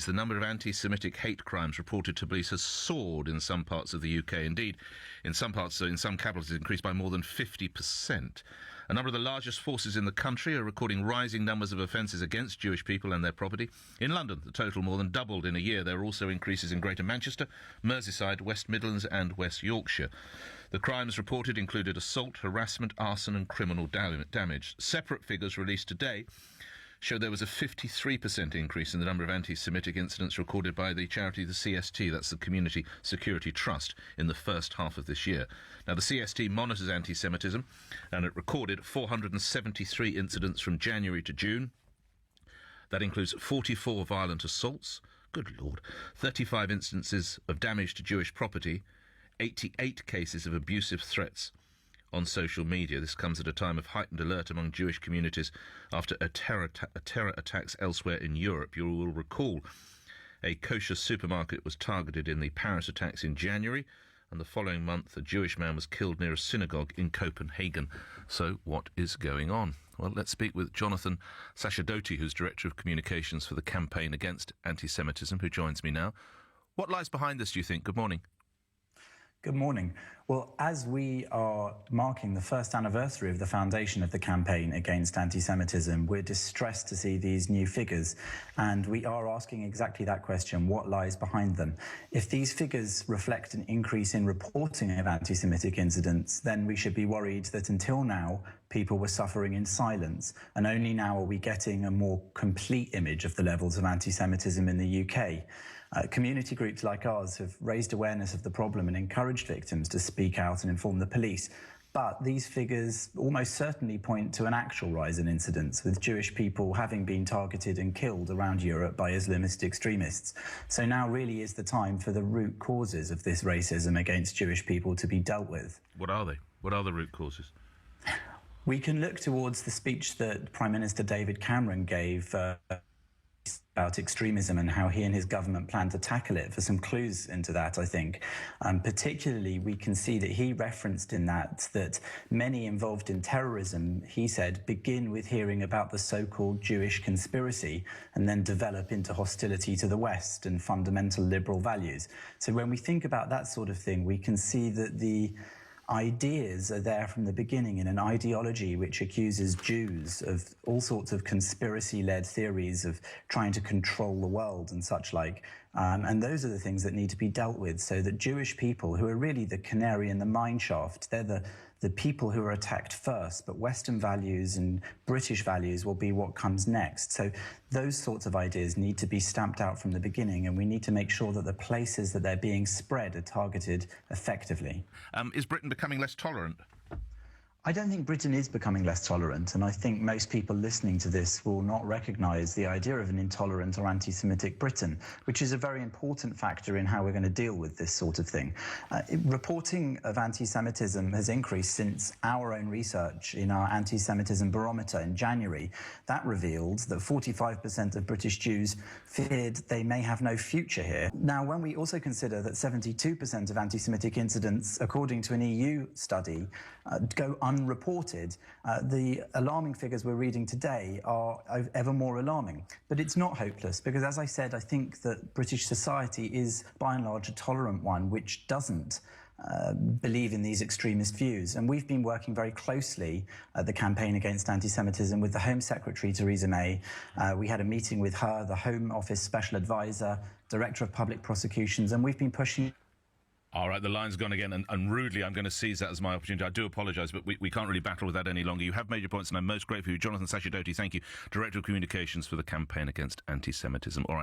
The number of anti-Semitic hate crimes reported to police has soared in some parts of the UK. Indeed, in some capitals, it's increased by more than 50%. A number of the largest forces in the country are recording rising numbers of offences against Jewish people and their property. In London, the total more than doubled in a year. There are also increases in Greater Manchester, Merseyside, West Midlands and West Yorkshire. The crimes reported included assault, harassment, arson and criminal damage. Separate figures released today show there was a 53% increase in the number of anti-Semitic incidents recorded by the charity the CST, that's the Community Security Trust, in the first half of this year. Now, the CST monitors anti-Semitism, and it recorded 473 incidents from January to June. That includes 44 violent assaults, good Lord, 35 instances of damage to Jewish property, 88 cases of abusive threats on social media. This comes at a time of heightened alert among Jewish communities after terror attacks elsewhere in Europe. You will recall a kosher supermarket was targeted in the Paris attacks in January, and the following month a Jewish man was killed near a synagogue in Copenhagen. So what is going on? Well, let's speak with Jonathan Sacerdoti, who's Director of Communications for the Campaign Against Anti-Semitism, who joins me now. What lies behind this, do you think? Good morning. Good morning. Well, as we are marking the first anniversary of the foundation of the Campaign Against Anti-Semitism, we're distressed to see these new figures, and we are asking exactly that question: what lies behind them? If these figures reflect an increase in reporting of anti-Semitic incidents, then we should be worried that until now people were suffering in silence, and only now are we getting a more complete image of the levels of anti-Semitism in the UK. Community groups like ours have raised awareness of the problem and encouraged victims to speak out and inform the police. But these figures almost certainly point to an actual rise in incidents, with Jewish people having been targeted and killed around Europe by Islamist extremists. So now really is the time for the root causes of this racism against Jewish people to be dealt with. What are they? What are the root causes? We can look towards the speech that Prime Minister David Cameron gave about extremism and how he and his government plan to tackle it, for some clues into that, I think. Particularly, we can see that he referenced in that many involved in terrorism, he said, begin with hearing about the so-called Jewish conspiracy and then develop into hostility to the West and fundamental liberal values. So when we think about that sort of thing, we can see that the ideas are there from the beginning in an ideology which accuses Jews of all sorts of conspiracy-led theories of trying to control the world and such like. And those are the things that need to be dealt with, so that Jewish people, who are really the canary in the mine shaft, they're the people who are attacked first, but Western values and British values will be what comes next. So those sorts of ideas need to be stamped out from the beginning, and we need to make sure that the places that they're being spread are targeted effectively. Is Britain becoming less tolerant? I don't think Britain is becoming less tolerant, and I think most people listening to this will not recognise the idea of an intolerant or anti-Semitic Britain, which is a very important factor in how we're going to deal with this sort of thing. Reporting of anti-Semitism has increased since our own research in our anti-Semitism barometer in January. That revealed that 45% of British Jews feared they may have no future here. Now, when we also consider that 72% of anti-Semitic incidents, according to an EU study, go unreported, the alarming figures we're reading today are ever more alarming. But it's not hopeless, because, as I said, I think that British society is, by and large, a tolerant one which doesn't believe in these extremist views. And we've been working very closely at the Campaign Against Anti-Semitism with the Home Secretary, Theresa May. We had a meeting with her, the Home Office Special Advisor, Director of Public Prosecutions, and we've been pushing... All right, the line's gone again, and rudely I'm going to seize that as my opportunity. I do apologise, but we can't really battle with that any longer. You have made your points, and I'm most grateful for you. Jonathan Sacerdoti, thank you, Director of Communications for the Campaign Against Anti-Semitism. All right.